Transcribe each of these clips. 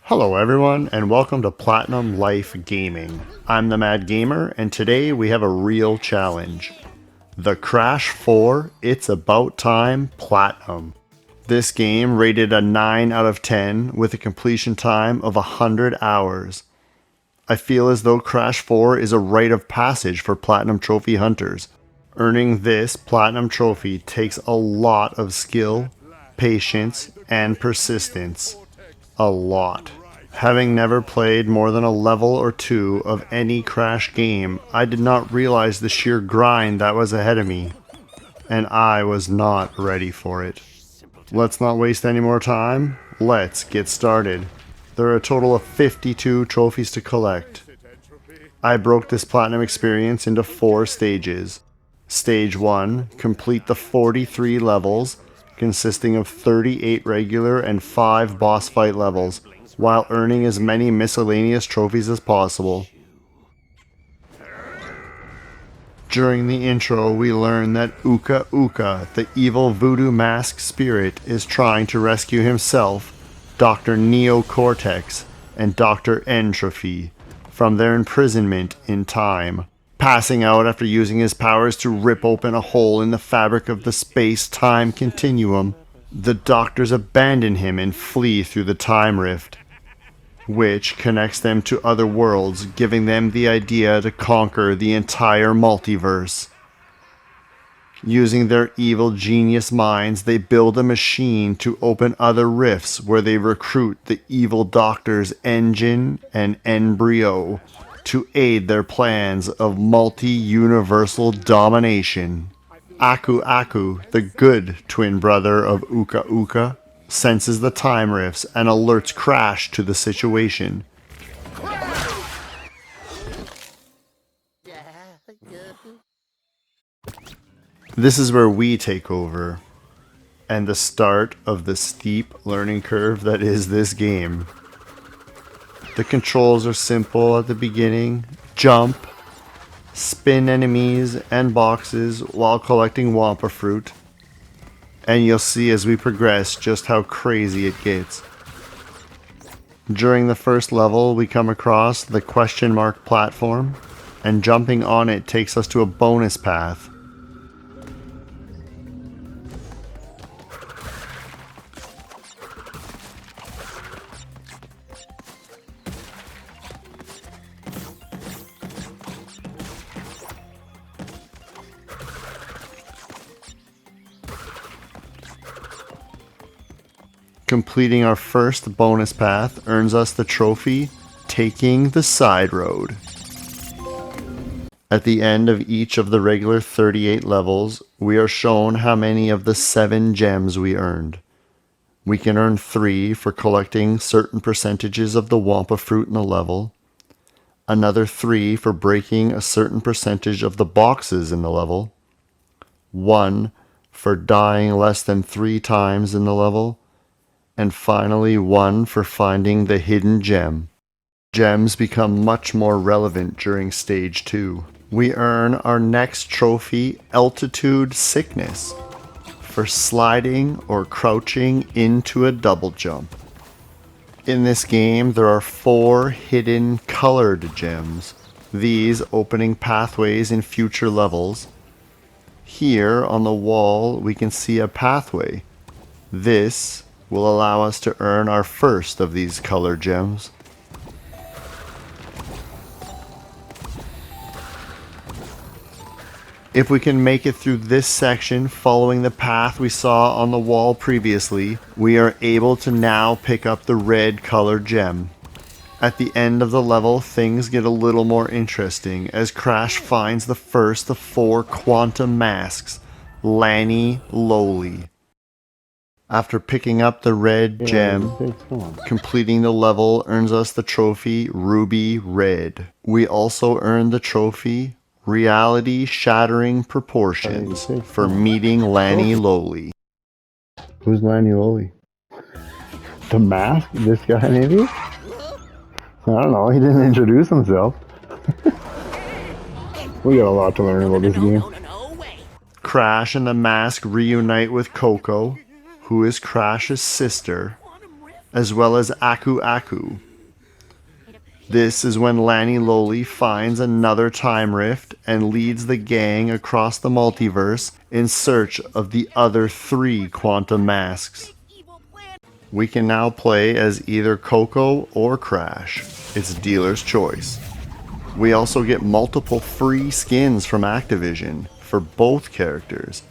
Hello everyone, and welcome to Platinum Life Gaming. I'm the Mad Gamer, and today we have a real challenge. The Crash 4 It's About Time Platinum. This game rated a 9 out of 10 with a completion time of 100 hours. I feel as though Crash 4 is a rite of passage for Platinum Trophy hunters. Earning this Platinum Trophy takes a lot of skill, patience, and persistence. A lot. Having never played more than a level or two of any Crash game, I did not realize the sheer grind that was ahead of me, and I was not ready for it. Let's not waste any more time, let's get started. There are a total of 52 trophies to collect. I broke this Platinum experience into 4 stages. Stage 1, complete the 43 levels, consisting of 38 regular and 5 boss fight levels, while earning as many miscellaneous trophies as possible. During the intro, we learn that Uka Uka, the evil voodoo mask spirit, is trying to rescue himself, Dr. Neo Cortex, and Dr. Entropy from their imprisonment in time. Passing out after using his powers to rip open a hole in the fabric of the space-time continuum, the doctors abandon him and flee through the time rift, which connects them to other worlds, giving them the idea to conquer the entire multiverse. Using their evil genius minds, they build a machine to open other rifts where they recruit the evil doctors Engine and Embryo to aid their plans of multi-universal domination. Aku Aku, the good twin brother of Uka Uka, senses the time rifts and alerts Crash to the situation. This is where we take over, and the start of the steep learning curve that is this game. The controls are simple at the beginning: jump, spin enemies and boxes while collecting Wampa fruit, and you'll see as we progress just how crazy it gets. During the first level, we come across the question mark platform, and jumping on it takes us to a bonus path. Completing our first bonus path earns us the trophy, Taking the Side Road. At the end of each of the regular 38 levels, we are shown how many of the 7 gems we earned. We can earn 3 for collecting certain percentages of the Wampa fruit in a level, another 3 for breaking a certain percentage of the boxes in the level, 1 for dying less than 3 times in the level, and finally 1 for finding the hidden gem. Gems become much more relevant during stage 2. We earn our next trophy, Altitude Sickness, for sliding or crouching into a double jump. In this game, there are 4 hidden colored gems, these opening pathways in future levels. Here on the wall, we can see a pathway. This will allow us to earn our first of these color gems. If we can make it through this section following the path we saw on the wall previously, we are able to now pick up the red colored gem. At the end of the level, things get a little more interesting as Crash finds the first of 4 quantum masks, Lanny Lowly. After picking up the red gem, completing the level earns us the trophy Ruby Red. We also earn the trophy Reality Shattering Proportions for meeting Lanny Lowly. Who's Lanny Lowly? The mask? This guy maybe? I don't know, he didn't introduce himself. We got a lot to learn about this game. Crash and the mask reunite with Coco, who is Crash's sister. as well as Aku Aku. This is when Lanny Loli finds another time rift and leads the gang across the multiverse in search of the other 3 quantum masks. We can now play as either Coco or Crash. It's dealer's choice. We also get multiple free skins from Activision for both characters.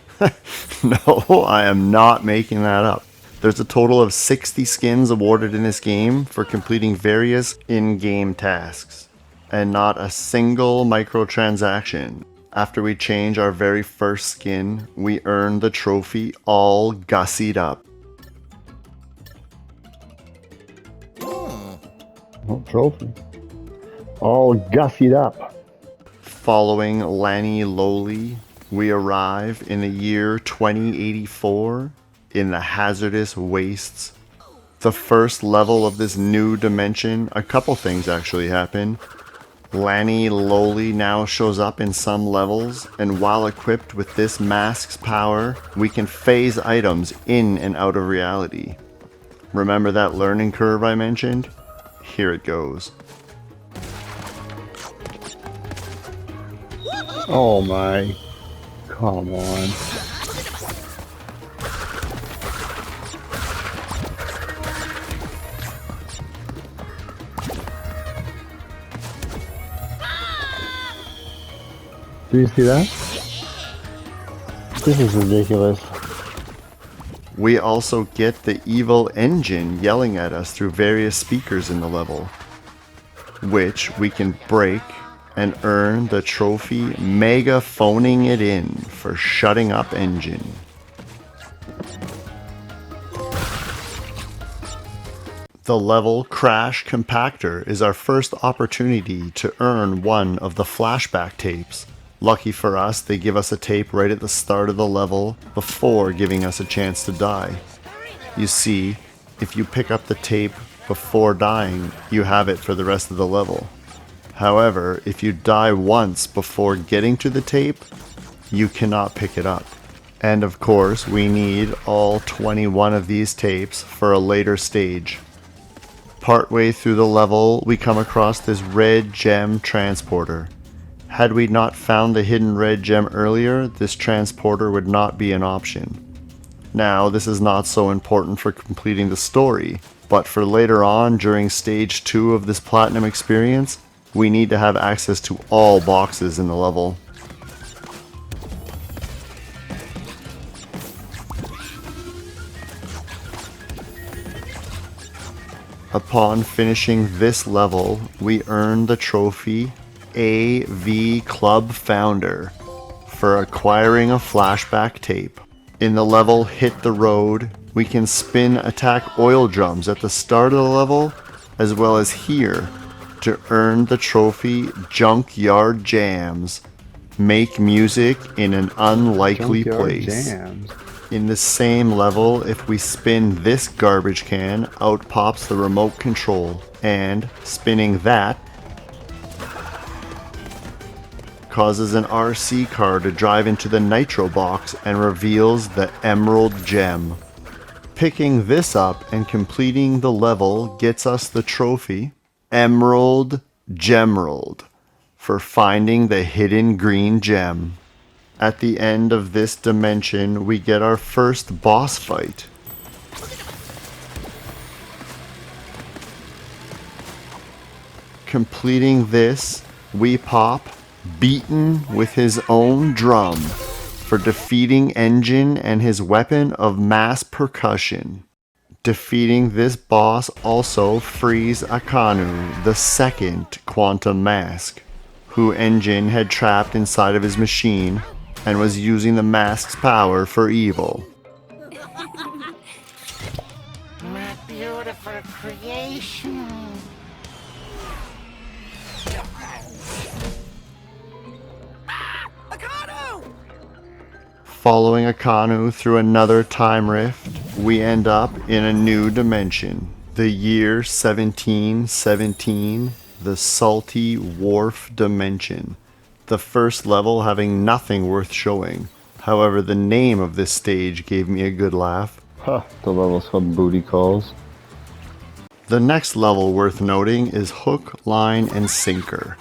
No, I am not making that up. There's a total of 60 skins awarded in this game for completing various in-game tasks, and not a single microtransaction. After we change our very first skin, we earn the trophy all gussied up. Oh, trophy. All gussied up. Following Lanny Loli, we arrive in the year 2084 in the hazardous wastes. The first level of this new dimension, a couple things actually happen. Lanny Loli now shows up in some levels, and while equipped with this mask's power, we can phase items in and out of reality. Remember that learning curve I mentioned? Here it goes. Oh my. Come on. Do you see that? This is ridiculous. We also get the evil engine yelling at us through various speakers in the level, which we can break and earn the trophy megaphoning it in for shutting up engine. The level Crash Compactor is our first opportunity to earn one of the flashback tapes. Lucky for us, they give us a tape right at the start of the level before giving us a chance to die. You see, if you pick up the tape before dying, you have it for the rest of the level. However, if you die once before getting to the tape, you cannot pick it up. And of course, we need all 21 of these tapes for a later stage. Partway through the level, we come across this red gem transporter. Had we not found the hidden red gem earlier, this transporter would not be an option. Now, this is not so important for completing the story, but for later on during stage 2 of this platinum experience, we need to have access to all boxes in the level. Upon finishing this level, we earn the trophy AV Club Founder for acquiring a flashback tape. In the level Hit the Road, we can spin attack oil drums at the start of the level, as well as here to earn the trophy Junkyard Jams. Make music in an unlikely place. Jams. In the same level, if we spin this garbage can, out pops the remote control, and spinning that causes an RC car to drive into the nitro box and reveals the Emerald Gem. Picking this up and completing the level gets us the trophy Emerald Gemerald for finding the hidden green gem. At the end of this dimension, we get our first boss fight. Completing this, we pop Beaten with his own drum for defeating Engine and his weapon of mass percussion. Defeating this boss also frees Akanu, the second quantum mask, who Engine had trapped inside of his machine and was using the mask's power for evil. My beautiful creation. Following Akanu through another time rift, we end up in a new dimension. The year 1717, the Salty Wharf Dimension. The first level having nothing worth showing. However, the name of this stage gave me a good laugh. Huh, the level's called Booty Calls. The next level worth noting is Hook, Line, and Sinker.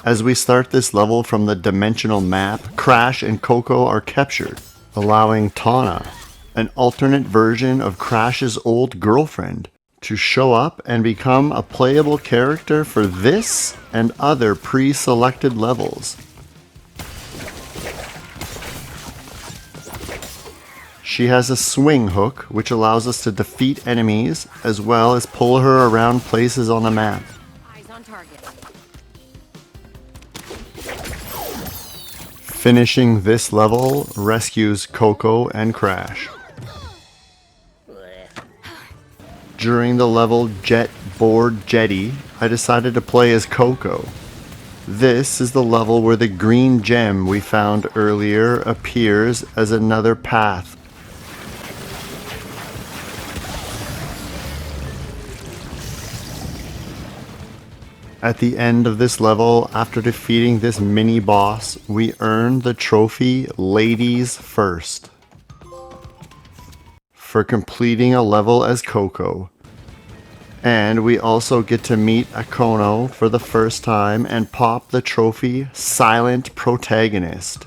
As we start this level from the dimensional map, Crash and Coco are captured, allowing Tawna, an alternate version of Crash's old girlfriend, to show up and become a playable character for this and other pre-selected levels. She has a swing hook, which allows us to defeat enemies, as well as pull her around places on the map. Eyes on target. Finishing this level rescues Coco and Crash. During the level Jet Board Jetty, I decided to play as Coco. This is the level where the green gem we found earlier appears as another path. At the end of this level, after defeating this mini boss, we earn the trophy Ladies First for completing a level as Coco. And we also get to meet Akono for the first time and pop the trophy Silent Protagonist.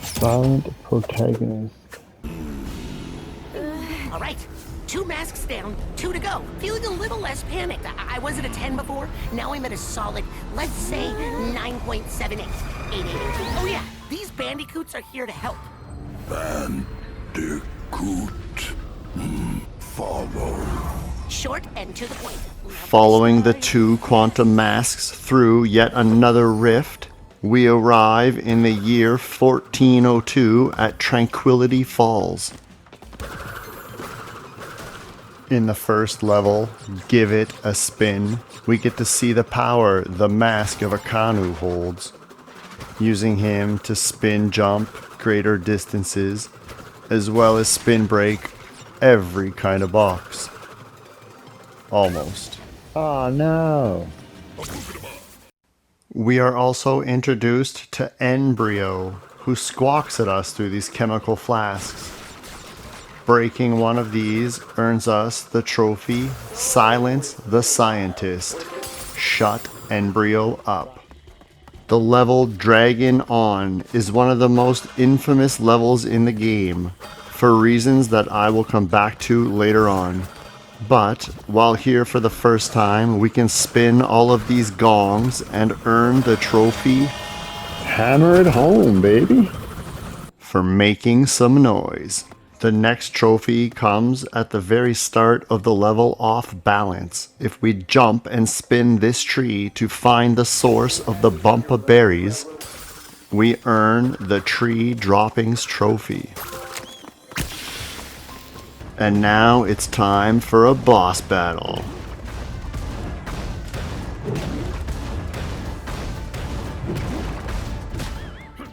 Silent protagonist. All right, 2 masks down, 2 to go. Feeling a little less panicked. I was at a 10 before. Now I'm at a solid, let's say 9.78. 888. Oh yeah, these bandicoots are here to help. Bandicoot. Follow. Short and to the point. Following the 2 quantum masks through yet another rift, we arrive in the year 1402 at Tranquility Falls. In the first level, Give It a Spin, we get to see the power the Mask of Akanu holds, using him to spin jump greater distances, as well as spin break every kind of box. Almost. Oh no. We are also introduced to Embryo, who squawks at us through these chemical flasks. Breaking one of these earns us the trophy Silence the Scientist. Shut Embryo up. The level Dragon On is one of the most infamous levels in the game, for reasons that I will come back to later on. But while here for the first time, we can spin all of these gongs and earn the trophy Hammer it home, baby. for making some noise. The next trophy comes at the very start of the level Off Balance. If we jump and spin this tree to find the source of the bump of berries, we earn the Tree Droppings trophy. And now it's time for a boss battle.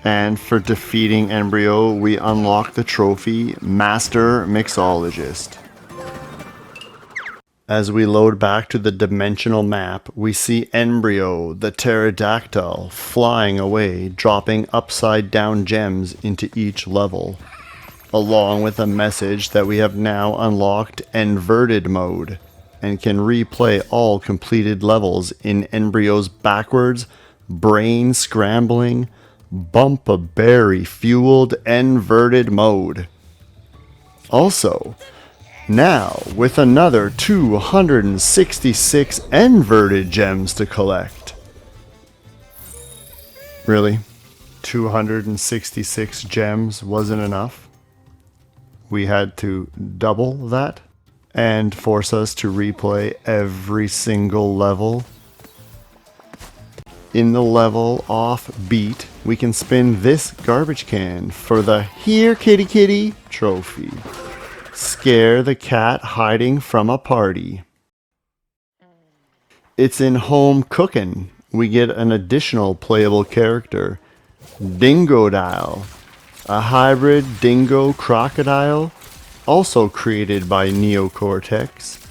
And for defeating Embryo, we unlock the trophy Master Mixologist. As we load back to the dimensional map, we see Embryo, the pterodactyl, flying away, dropping upside down gems into each level, along with a message that we have now unlocked Inverted Mode and can replay all completed levels in Embryo's backwards, brain scrambling, bump-a-berry fueled inverted mode. Also, now with another 266 inverted gems to collect. Really? 266 gems wasn't enough? We had to double that and force us to replay every single level. In the level Off Beat, we can spin this garbage can for the Here Kitty Kitty trophy. Scare the cat hiding from a party. It's in Home Cookin'. We get an additional playable character, Dingodile, a hybrid dingo crocodile, also created by Neocortex.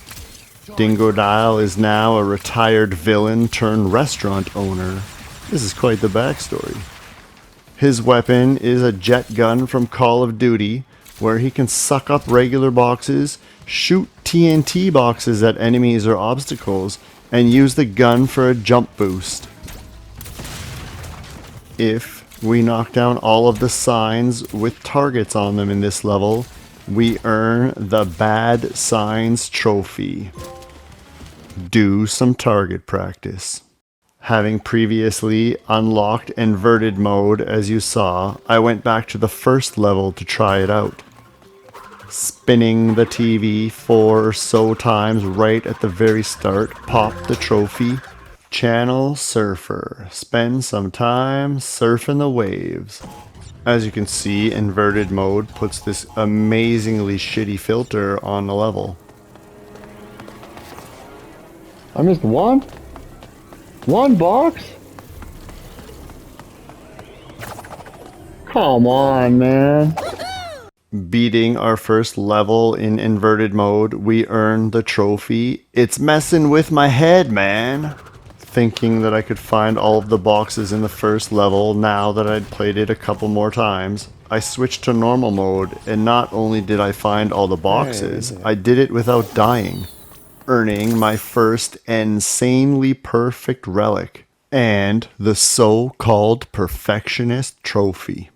Dingodile is now a retired villain turned restaurant owner. This is quite the backstory. His weapon is a jet gun from Call of Duty, where he can suck up regular boxes, shoot TNT boxes at enemies or obstacles, and use the gun for a jump boost. If we knock down all of the signs with targets on them in this level, we earn the Bad Signs Trophy. Do some target practice. Having previously unlocked inverted mode as you saw, I went back to the first level to try it out. Spinning the TV 4 or so times right at the very start popped the trophy. Channel Surfer. Spend some time surfing the waves. As you can see, inverted mode puts this amazingly shitty filter on the level. I missed one? One box? Come on, man. Beating our first level in inverted mode, we earn the trophy. It's messing with my head, man. Thinking that I could find all of the boxes in the first level now that I'd played it a couple more times, I switched to normal mode, and not only did I find all the boxes, I did it without dying, earning my first insanely perfect relic, and the so-called Perfectionist Trophy.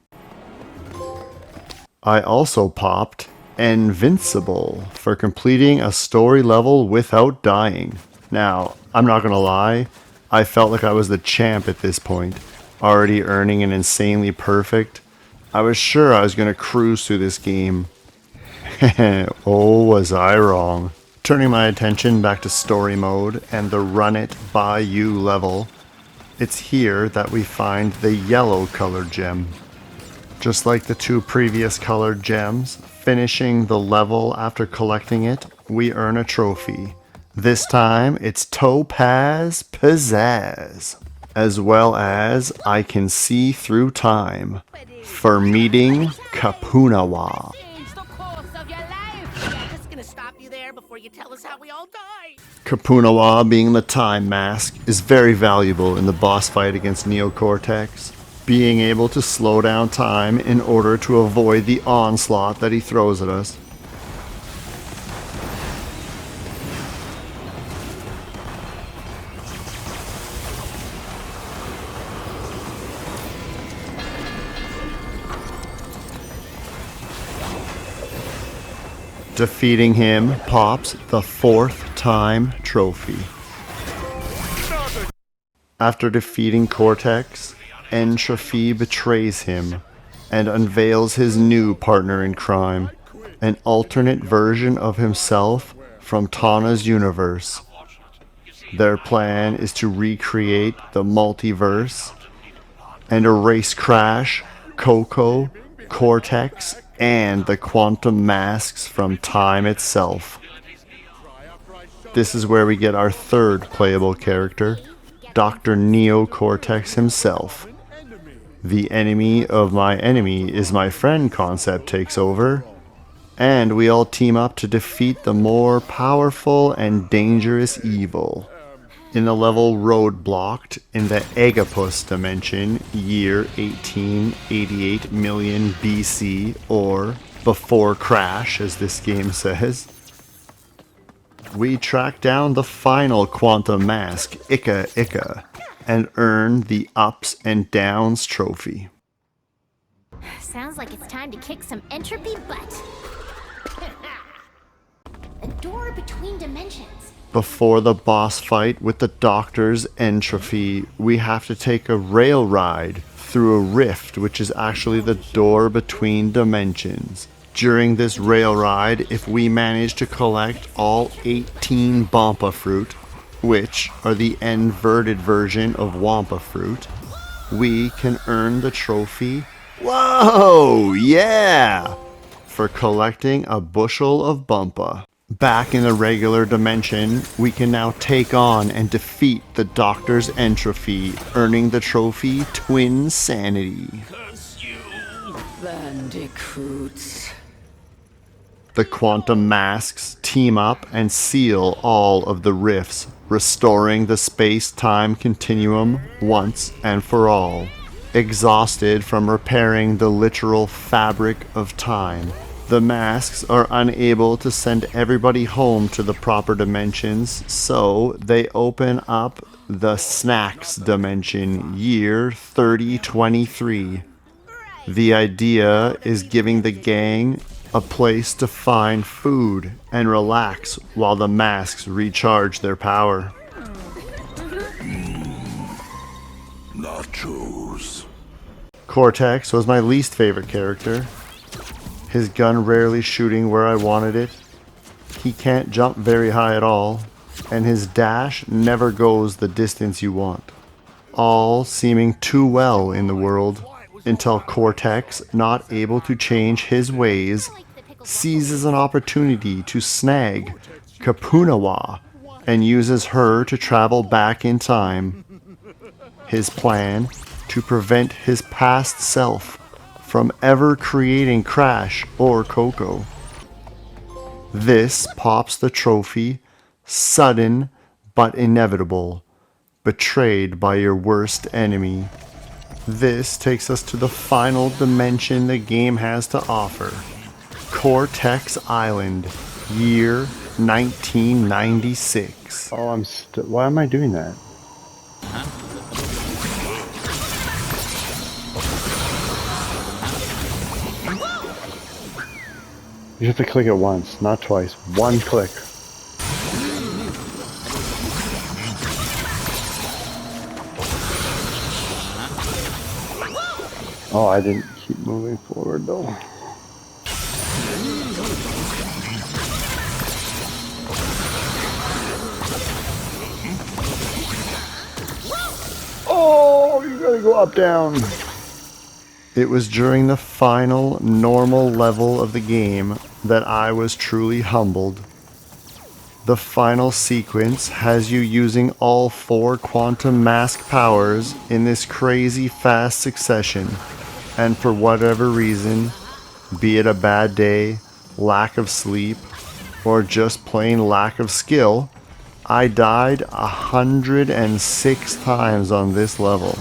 I also popped Invincible for completing a story level without dying. Now, I'm not gonna lie, I felt like I was the champ at this point, already earning an insanely perfect. I was sure I was gonna cruise through this game. Oh, was I wrong. Turning my attention back to story mode and the Run It By You level, it's here that we find the yellow colored gem. Just like the two previous colored gems, finishing the level after collecting it, we earn a trophy. This time, it's Topaz Pizzazz, as well as I Can See Through Time, for meeting Kapunawa. Just gonna stop you there before you tell us how we all died. Kapunawa, being the Time Mask, is very valuable in the boss fight against Neocortex, being able to slow down time in order to avoid the onslaught that he throws at us. Defeating him pops the 4th time trophy. After defeating Cortex, Entropy betrays him and unveils his new partner in crime, an alternate version of himself from Tana's universe. Their plan is to recreate the multiverse and erase Crash, Coco, Cortex, and the quantum masks from time itself. This is where we get our third playable character, Dr. Neocortex himself. The enemy of my enemy is my friend concept takes over, and we all team up to defeat the more powerful and dangerous evil. In the level Roadblocked in the Agapus dimension, year 1888 million BC, or before Crash as this game says, we track down the final quantum mask, Ika Ika, and earn the Ups and Downs trophy. Sounds like it's time to kick some entropy butt. A door between dimensions. Before the boss fight with the Doctor's Entropy, we have to take a rail ride through a rift, which is actually the door between dimensions. During this rail ride, if we manage to collect all 18 Bompa fruit, which are the inverted version of Wampa fruit, we can earn the trophy. Whoa, yeah! For collecting a bushel of Bumpa. Back in the regular dimension, we can now take on and defeat the Doctor's Entropy, earning the trophy Twin Sanity. Curse you, bandicoots. The quantum masks team up and seal all of the rifts, restoring the space-time continuum once and for all. Exhausted from repairing the literal fabric of time, The masks are unable to send everybody home to the proper dimensions, so they open up the snacks dimension year 3023. The idea is giving the gang a place to find food and relax while the masks recharge their power. Nachos. Cortex was my least favorite character. His gun rarely shooting where I wanted it. He can't jump very high at all, and his dash never goes the distance you want. All seeming too well in the world, until Cortex, not able to change his ways, seizes an opportunity to snag Kapunawa and uses her to travel back in time. His plan, to prevent his past self from ever creating Crash or Coco. This pops the trophy, sudden but inevitable, betrayed by your worst enemy. This takes us to the final dimension the game has to offer, Cortex Island, year 1996. Oh, why am I doing that? You have to click it once, not twice. One click. Oh, I didn't keep moving forward though. Oh, you gotta go up, down. It was during the final normal level of the game that I was truly humbled. The final sequence has you using all 4 quantum mask powers in this crazy fast succession, and for whatever reason, be it a bad day, lack of sleep, or just plain lack of skill, I died 106 times on this level.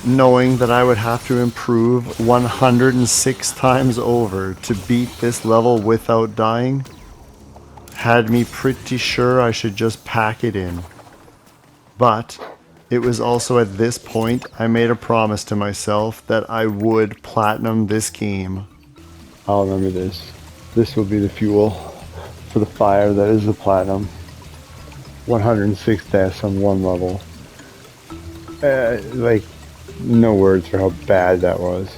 Knowing that I would have to improve 106 times over to beat this level without dying, had me pretty sure I should just pack it in. But it was also at this point I made a promise to myself that I would platinum this game. I'll remember this. This will be the fuel for the fire that is the platinum. 106 deaths on one level. No words for how bad that was.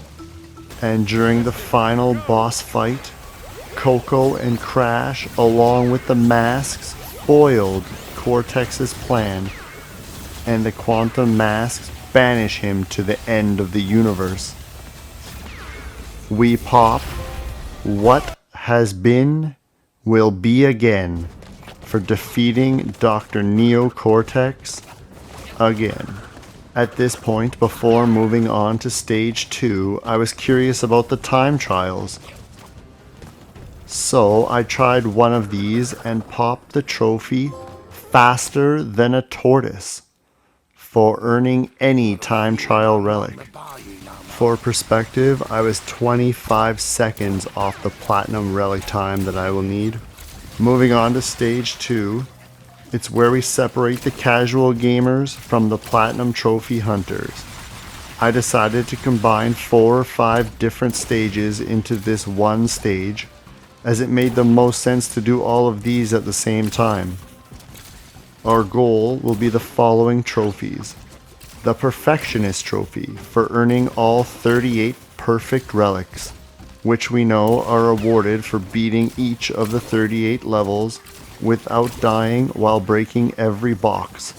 And during the final boss fight, Coco and Crash, along with the masks, foiled Cortex's plan, and the quantum masks banish him to the end of the universe. We pop what has been will be again for defeating Dr. Neo Cortex again. At this point, before moving on to stage 2, I was curious about the time trials. So I tried one of these and popped the trophy faster than a tortoise for earning any time trial relic. For perspective, I was 25 seconds off the platinum relic time that I will need. Moving on to stage 2, it's where we separate the casual gamers from the platinum trophy hunters. I decided to combine 4 or 5 different stages into this one stage, as it made the most sense to do all of these at the same time. Our goal will be the following trophies. The Perfectionist Trophy for earning all 38 perfect relics, which we know are awarded for beating each of the 38 levels without dying while breaking every box.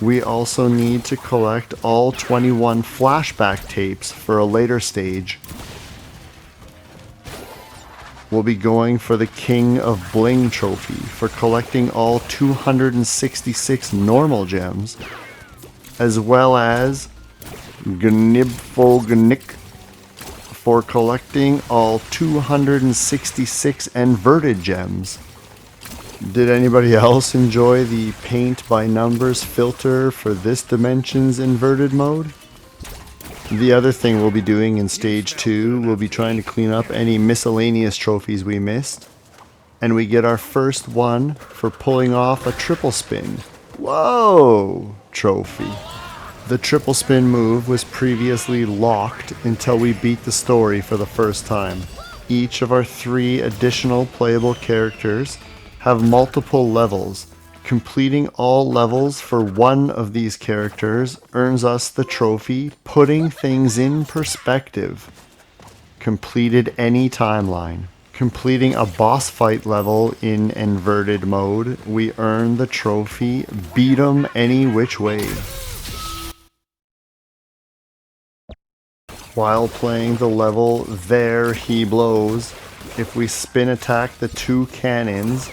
We also need to collect all 21 flashback tapes for a later stage. We'll be going for the King of Bling trophy for collecting all 266 normal gems, as well as Gnibfognik for collecting all 266 inverted gems. Did anybody else enjoy the paint by numbers filter for this dimension's inverted mode? The other thing we'll be doing in stage 2, we'll be trying to clean up any miscellaneous trophies we missed. And we get our first one for pulling off a triple spin. Whoa! Trophy. The triple spin move was previously locked until we beat the story for the first time. Each of our 3 additional playable characters have multiple levels. Completing all levels for one of these characters earns us the trophy Putting Things in Perspective. Completed any timeline. Completing a boss fight level in inverted mode, we earn the trophy Beat 'em Any Which Way. While playing the level There He Blows, if we spin attack the 2 cannons,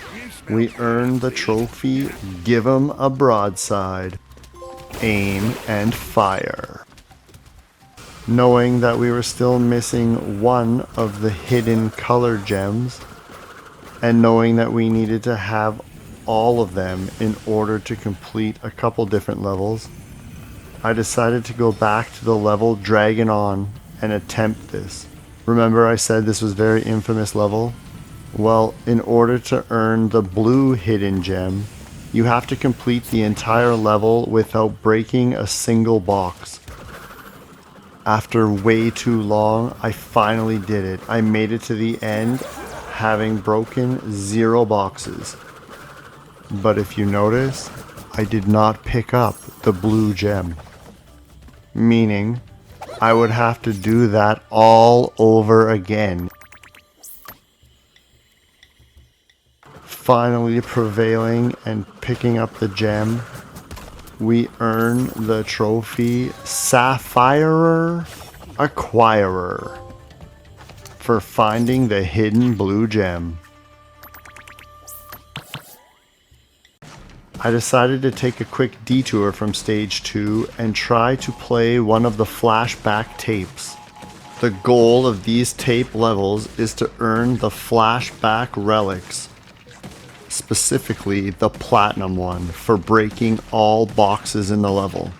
we earn the trophy Give 'em a Broadside. Aim and fire. Knowing that we were still missing one of the hidden color gems, and knowing that we needed to have all of them in order to complete a couple different levels, I decided to go back to the level Dragon On and attempt this. Remember I said this was a very infamous level? Well, in order to earn the blue hidden gem, you have to complete the entire level without breaking a single box. After way too long, I finally did it. I made it to the end, having broken 0 boxes. But if you notice, I did not pick up the blue gem. Meaning, I would have to do that all over again. Finally prevailing and picking up the gem, we earn the trophy Sapphire Acquirer for finding the hidden blue gem. I decided to take a quick detour from stage 2 and try to play one of the flashback tapes. The goal of these tape levels is to earn the flashback relics, specifically the platinum one, for breaking all boxes in the level.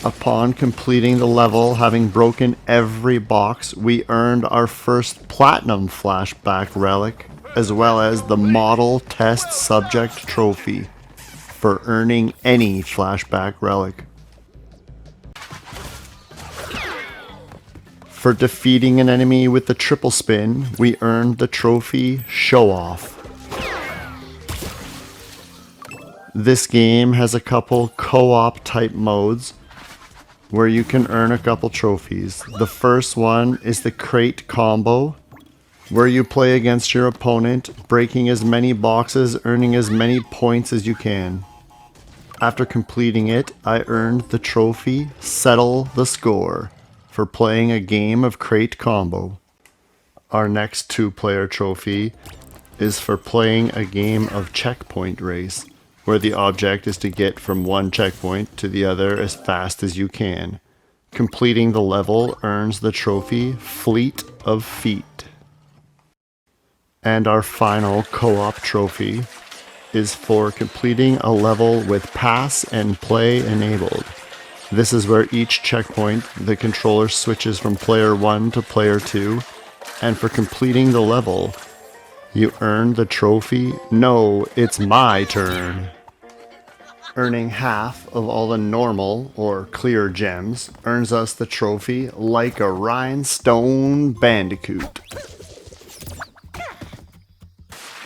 Upon completing the level, having broken every box, we earned our first platinum flashback relic, as well as the model test subject trophy for earning any flashback relic. For defeating an enemy with the triple spin, we earned the trophy Show Off. This game has a couple co-op type modes where you can earn a couple trophies. The first one is the crate combo, where you play against your opponent, breaking as many boxes, earning as many points as you can. After completing it, I earned the trophy Settle the Score for playing a game of crate combo. Our next 2-player trophy is for playing a game of checkpoint race, where the object is to get from one checkpoint to the other as fast as you can. Completing the level earns the trophy Fleet of Feet. And our final co-op trophy is for completing a level with Pass and Play enabled. This is where each checkpoint the controller switches from player 1 to player 2, and for completing the level, you earn the trophy No, It's My Turn. Earning half of all the normal or clear gems earns us the trophy Like a Rhinestone Bandicoot.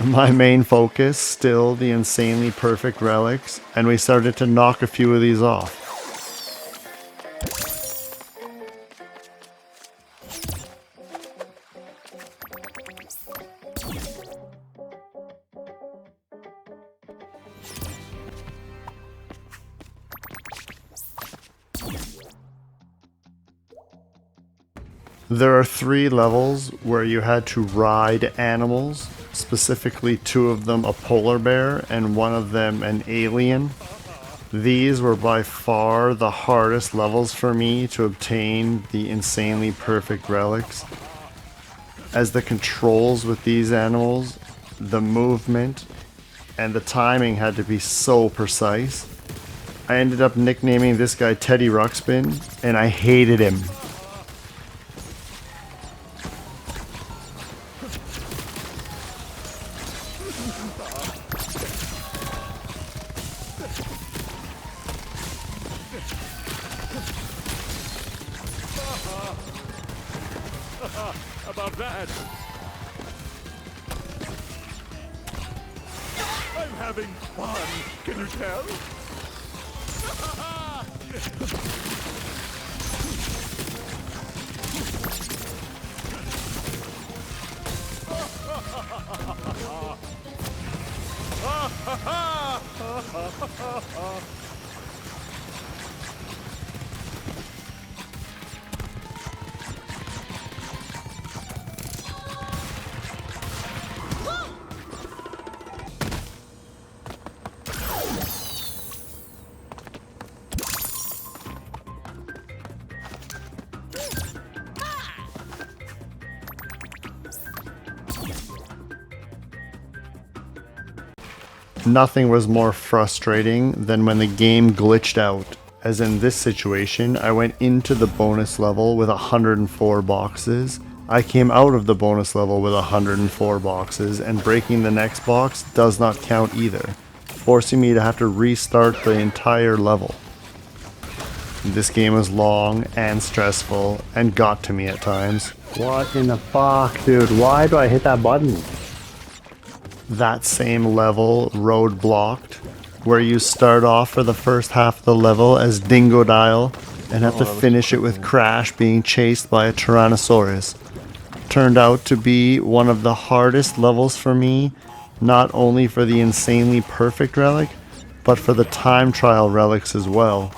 My main focus still the insanely perfect relics, and we started to knock a few of these off. There are 3 levels where you had to ride animals, specifically 2 of them a polar bear and 1 of them an alien. These were by far the hardest levels for me to obtain the insanely perfect relics, as the controls with these animals, the movement, and the timing had to be so precise. I ended up nicknaming this guy Teddy Ruxpin, and I hated him. About that. I'm having fun. Can you tell? Nothing was more frustrating than when the game glitched out. As in this situation, I went into the bonus level with 104 boxes. I came out of the bonus level with 104 boxes, and breaking the next box does not count either, forcing me to have to restart the entire level. This game was long and stressful and got to me at times. What in the fuck, dude? Why do I hit that button? That same level, roadblocked, where you start off for the first half of the level as Dingodile and have to finish it with Crash being chased by a Tyrannosaurus. Turned out to be one of the hardest levels for me, not only for the insanely perfect relic, but for the time trial relics as well.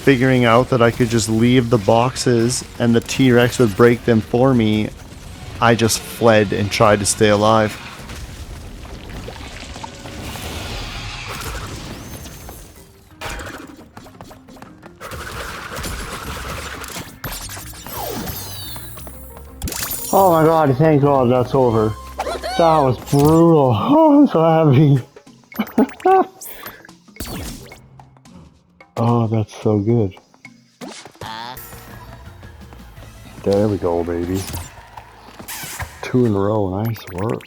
Figuring out that I could just leave the boxes and the T-Rex would break them for me, I just fled and tried to stay alive. Oh my god, thank god that's over. That was brutal. Oh, I'm so happy. Oh, that's so good. There we go, baby. 2 in a row, nice work.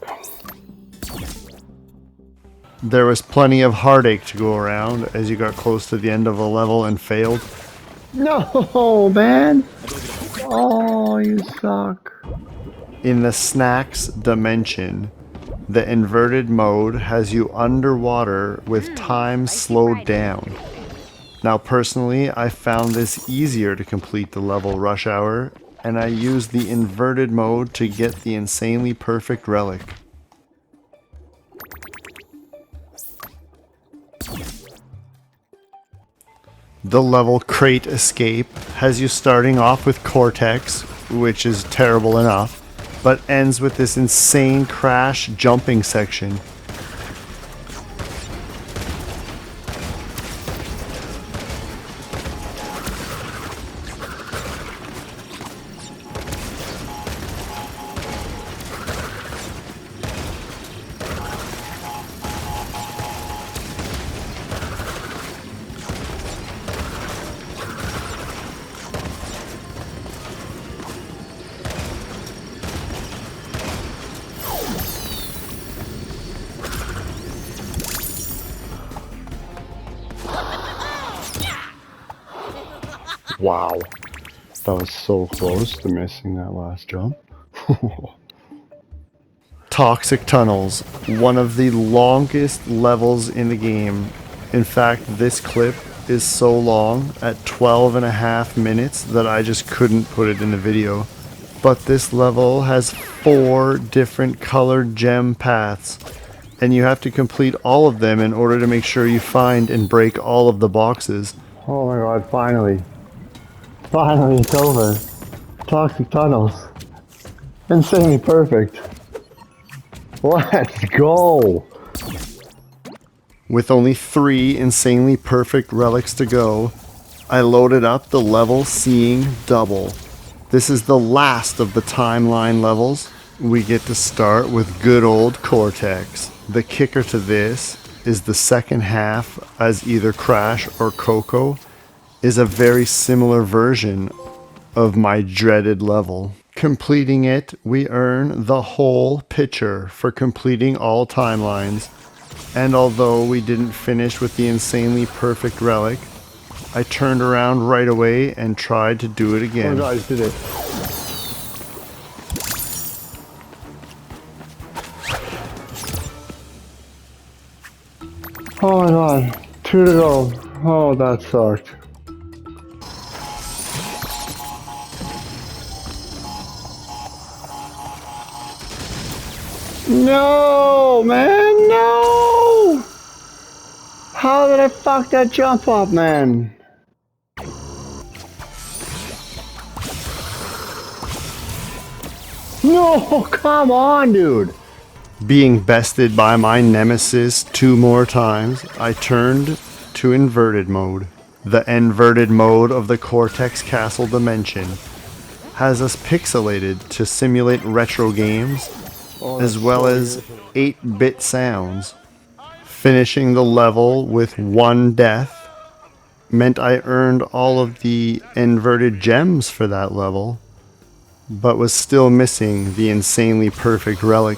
There was plenty of heartache to go around as you got close to the end of a level and failed. No, man! Oh, you suck. In the snacks dimension, the inverted mode has you underwater with time slowed down. Now personally, I found this easier to complete the level Rush Hour, and I used the inverted mode to get the insanely perfect relic. The level Crate Escape has you starting off with Cortex, which is terrible enough, but ends with this insane crash jumping section. Wow. That was so close to missing that last jump. Toxic Tunnels, one of the longest levels in the game. In fact, this clip is so long, at 12.5 minutes, that I just couldn't put it in the video. But this level has 4 different colored gem paths, and you have to complete all of them in order to make sure you find and break all of the boxes. Oh my god, finally. Finally, it's over. Toxic Tunnels. Insanely perfect. Let's go! With only 3 insanely perfect relics to go, I loaded up the level Seeing Double. This is the last of the timeline levels. We get to start with good old Cortex. The kicker to this is the second half, as either Crash or Coco is a very similar version of my dreaded level. Completing it, we earn the whole picture for completing all timelines, and although we didn't finish with the insanely perfect relic, I turned around right away and tried to do it again. Oh guys, did it. Oh my god, 2 to go. Oh, that sucked. No, man, no! How did I fuck that jump up, man? No, come on, dude. Being bested by my nemesis 2 more times, I turned to inverted mode. The inverted mode of the Cortex Castle dimension has us pixelated to simulate retro games as well as 8-bit sounds. Finishing the level with 1 death meant I earned all of the inverted gems for that level, but was still missing the insanely perfect relic.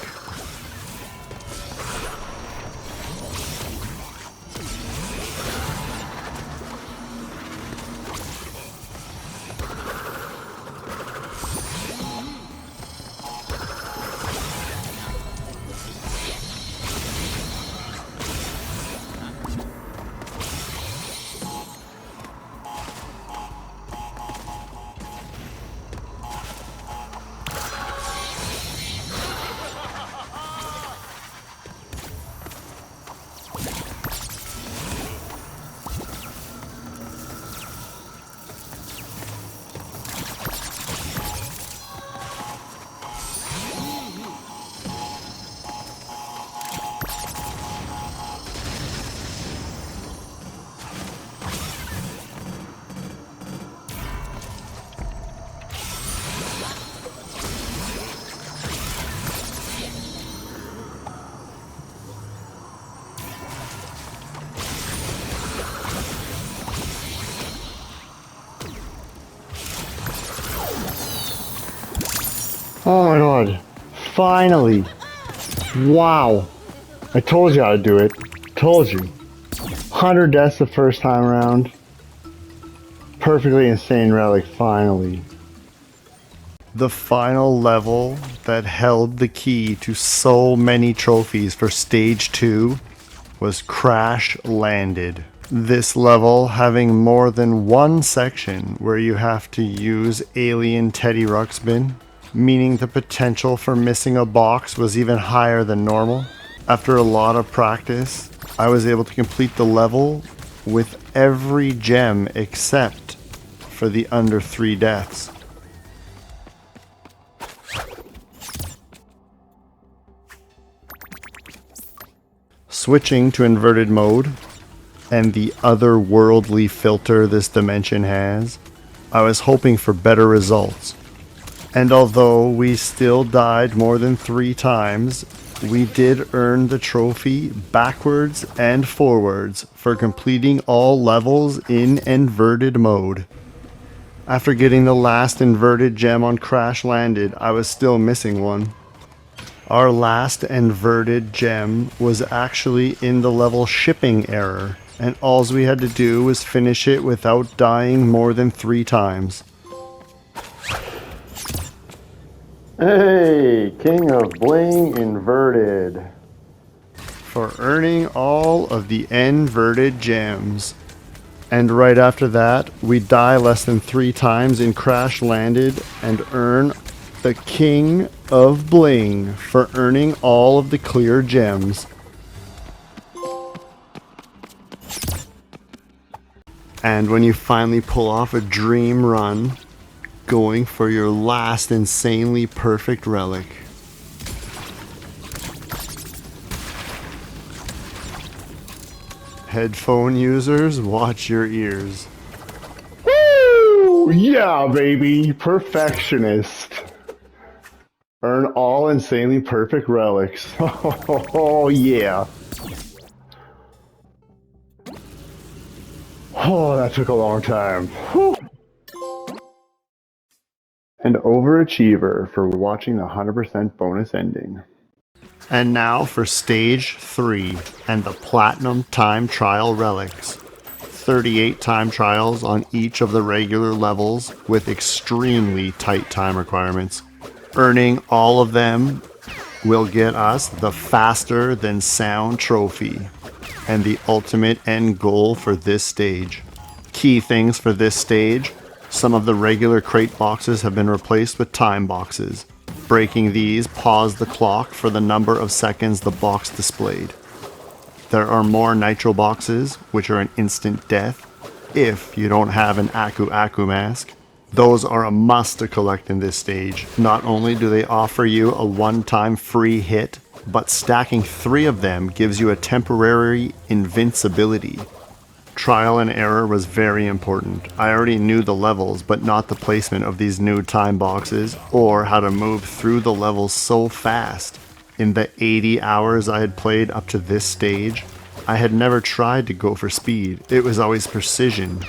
Oh my god. Finally. Wow. I told you how to do it. Told you. 100 deaths the first time around. Perfectly insane relic, finally. The final level that held the key to so many trophies for Stage 2 was Crash Landed. This level having more than one section where you have to use Alien Teddy Ruxpin, meaning the potential for missing a box was even higher than normal. After a lot of practice, I was able to complete the level with every gem except for the under 3 deaths. Switching to inverted mode, and the otherworldly filter this dimension has, I was hoping for better results. And although we still died more than 3 times, we did earn the trophy backwards and forwards for completing all levels in inverted mode. After getting the last inverted gem on Crash Landed, I was still missing one. Our last inverted gem was actually in the level shipping error, and all we had to do was finish it without dying more than 3 times. Hey, King of Bling inverted. For earning all of the inverted gems. And right after that, we die less than 3 times in Crash Landed and earn the King of Bling for earning all of the clear gems. And when you finally pull off a dream run, going for your last insanely perfect relic. Headphone users, watch your ears. Woo! Yeah, baby. Perfectionist. Earn all insanely perfect relics. Oh, yeah. Oh, that took a long time. Whew. An overachiever for watching the 100% bonus ending. And now for Stage 3 and the Platinum Time Trial Relics. 38 time trials on each of the regular levels with extremely tight time requirements. Earning all of them will get us the faster than sound trophy and the ultimate end goal for this stage. Key things for this stage: some of the regular crate boxes have been replaced with time boxes. Breaking these pause the clock for the number of seconds the box displayed. There are more nitro boxes, which are an instant death if you don't have an Aku Aku mask. Those are a must to collect in this stage. Not only do they offer you a one-time free hit, but stacking 3 of them gives you a temporary invincibility. Trial and error was very important. I already knew the levels, but not the placement of these new time boxes, or how to move through the levels so fast. In the 80 hours I had played up to this stage, I had never tried to go for speed. It was always precision.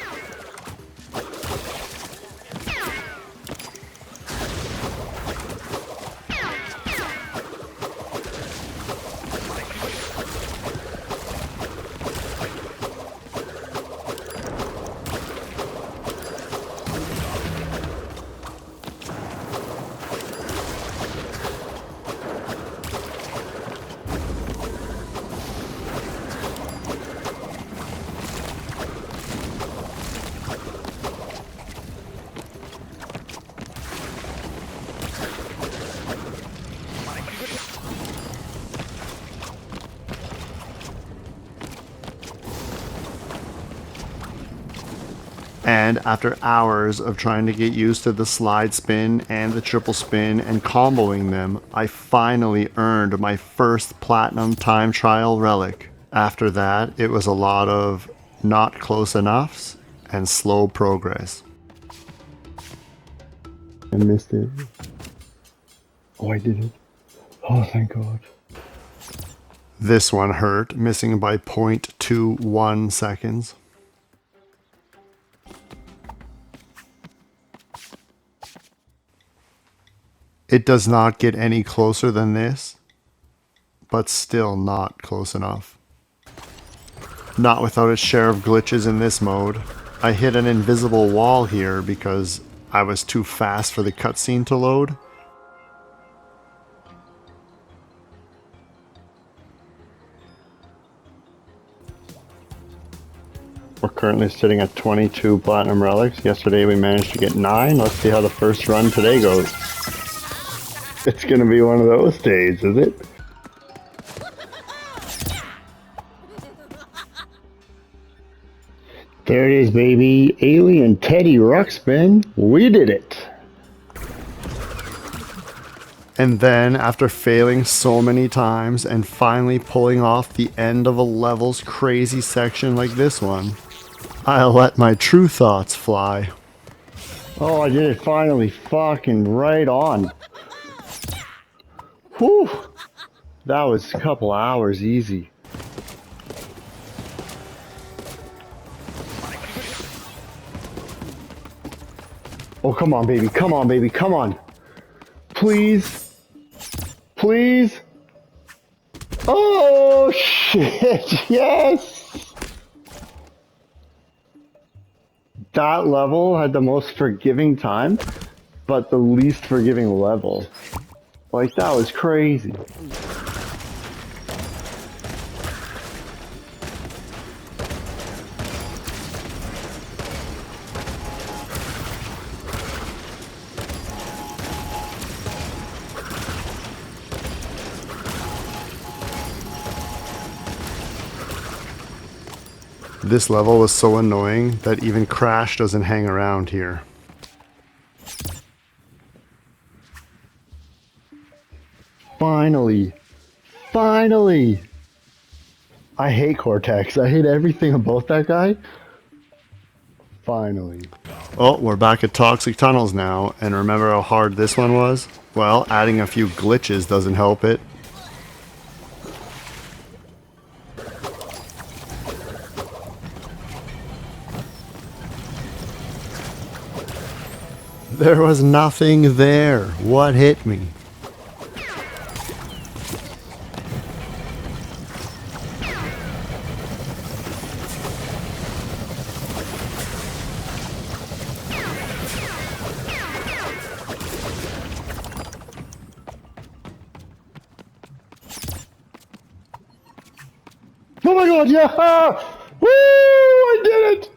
And after hours of trying to get used to the slide spin and the triple spin and comboing them, I finally earned my first platinum time trial relic. After that, it was a lot of not close enoughs and slow progress. I missed it. Oh, I did it. Oh, thank God. This one hurt, missing by 0.21 seconds. It does not get any closer than this, but still not close enough. Not without its share of glitches in this mode. I hit an invisible wall here because I was too fast for the cutscene to load. We're currently sitting at 22 platinum relics. Yesterday we managed to get 9. Let's see how the first run today goes. It's gonna be one of those days, is it? There it is, baby. Alien Teddy Ruxpin. We did it. And then, after failing so many times and finally pulling off the end of a level's crazy section like this one, I let my true thoughts fly. Oh, I did it finally. Fucking right on. Whew. That was a couple hours easy. Oh, come on, baby. Come on, baby. Come on. Please. Please. Oh, shit. Yes. That level had the most forgiving time, but the least forgiving level. Like, that was crazy. This level was so annoying that even Crash doesn't hang around here. Finally. Finally. I hate Cortex. I hate everything about that guy. Finally. Oh, we're back at Toxic Tunnels now, and remember how hard this one was? Well, adding a few glitches doesn't help it. There was nothing there. What hit me? Oh my god, yeah! Woo! I did it!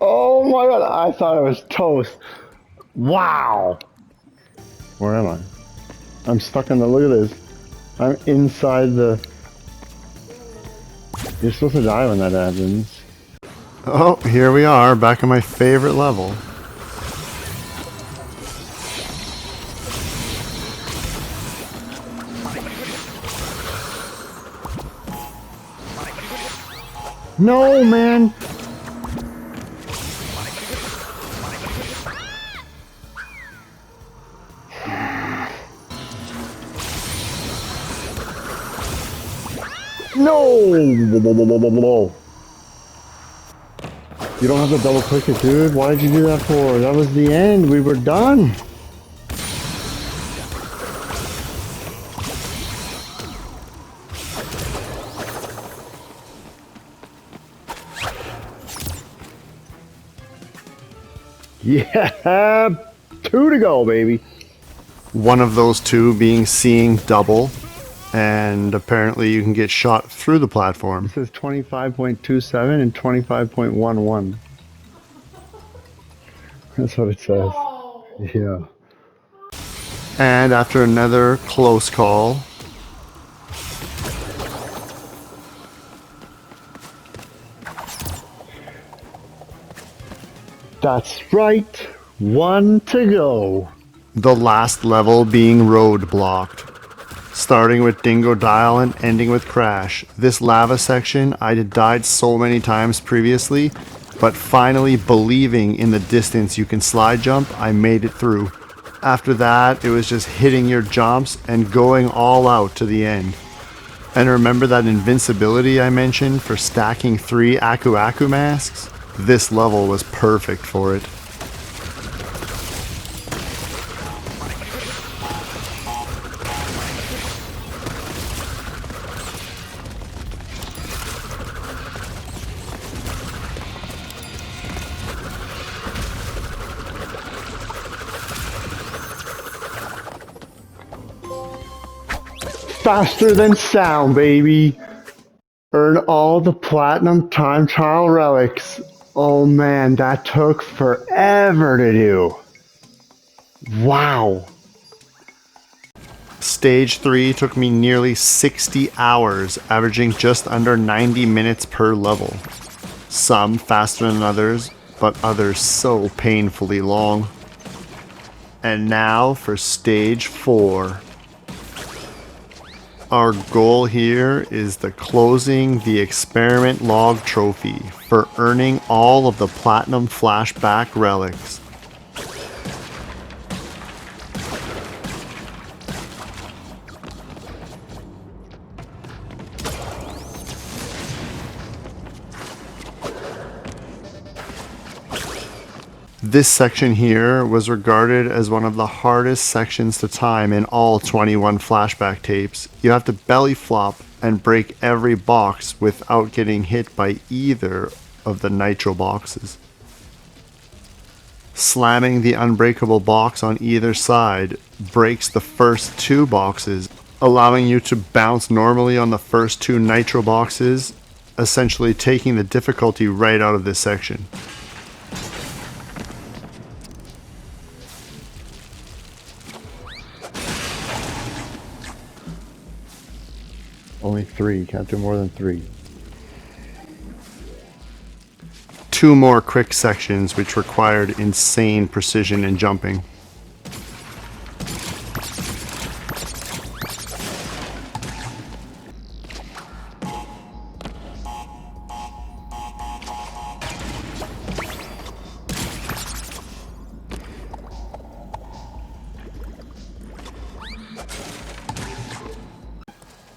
Oh my god, I thought I was toast. Wow! Where am I? I'm stuck in the, look at this. I'm inside the... You're supposed to die when that happens. Oh, here we are, back in my favorite level. No, man! No! You don't have to double click it, dude. Why did you do that for? That was the end. We were done. Yeah! 2 to go, baby. One of those two being seeing double, and apparently you can get shot through the platform. It says 25.27 and 25.11. That's what it says. Yeah. And after another close call, That's right. 1 to go. the last level being roadblocked. Starting with Dingo Dial and ending with Crash. This lava section, I had died so many times previously, but finally believing in the distance you can slide jump, I made it through. After that, it was just hitting your jumps and going all out to the end. And remember that invincibility I mentioned for stacking 3 Aku Aku masks? This level was perfect for it. Faster than sound, baby. Earn all the platinum time trial relics. Oh man, that took forever to do. Wow. Stage 3 took me nearly 60 hours, averaging just under 90 minutes per level. Some faster than others, but others so painfully long. And now for Stage 4. Our goal here is the closing the experiment log trophy for earning all of the platinum flashback relics. This section here was regarded as one of the hardest sections to time in all 21 flashback tapes. You have to belly flop and break every box without getting hit by either of the nitro boxes. Slamming the unbreakable box on either side breaks the first 2 boxes, allowing you to bounce normally on the first 2 nitro boxes, essentially taking the difficulty right out of this section. Only 3. Can't do more than 3. 2 more quick sections which required insane precision in jumping.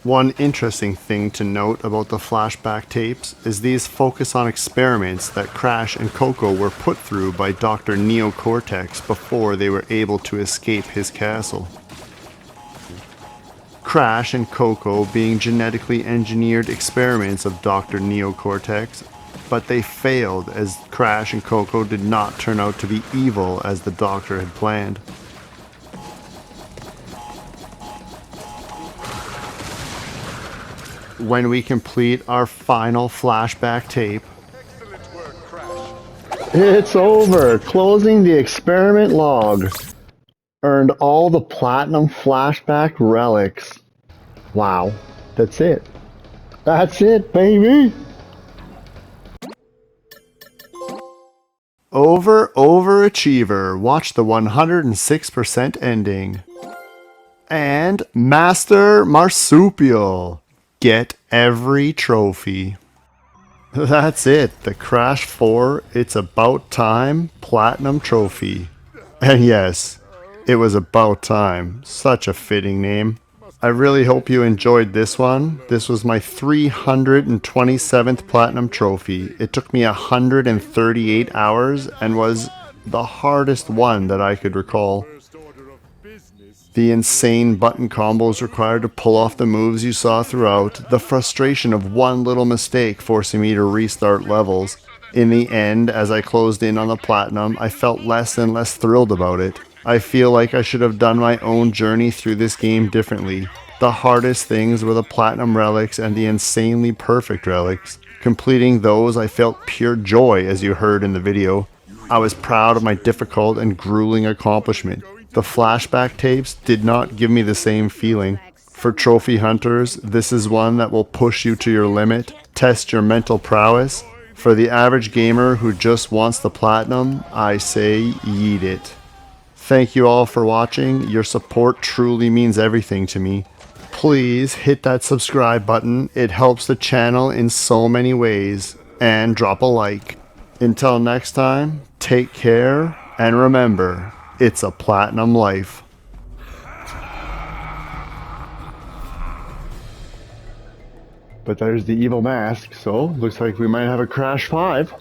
One interesting thing to note about the flashback tapes is these focus on experiments that Crash and Coco were put through by Dr. Neocortex before they were able to escape his castle. Crash and Coco being genetically engineered experiments of Dr. Neocortex, but they failed as Crash and Coco did not turn out to be evil as the Doctor had planned. When we complete our final flashback tape, Excellent work, Crash. It's over. Closing the experiment log. Earned all the platinum flashback relics. Wow. That's it. That's it, baby. Overachiever, watch the 106% ending. And Master Marsupial, get every trophy. That's it, the Crash 4 It's About Time Platinum Trophy. And yes, it was about time. Such a fitting name. I really hope you enjoyed this one. This was my 327th Platinum Trophy. It took me 138 hours and was the hardest one that I could recall. First order of business. The insane button combos required to pull off the moves you saw throughout, the frustration of one little mistake forcing me to restart levels. In the end, as I closed in on the platinum, I felt less and less thrilled about it. I feel like I should have done my own journey through this game differently. The hardest things were the platinum relics and the insanely perfect relics. Completing those, I felt pure joy, as you heard in the video. I was proud of my difficult and grueling accomplishment. The flashback tapes did not give me the same feeling. For trophy hunters, this is one that will push you to your limit, test your mental prowess. For the average gamer who just wants the platinum, I say yeet it. Thank you all for watching. Your support truly means everything to me. Please hit that subscribe button. It helps the channel in so many ways. And drop a like. Until next time, take care and remember, it's a platinum life. But there's the evil mask, so looks like we might have a Crash 5.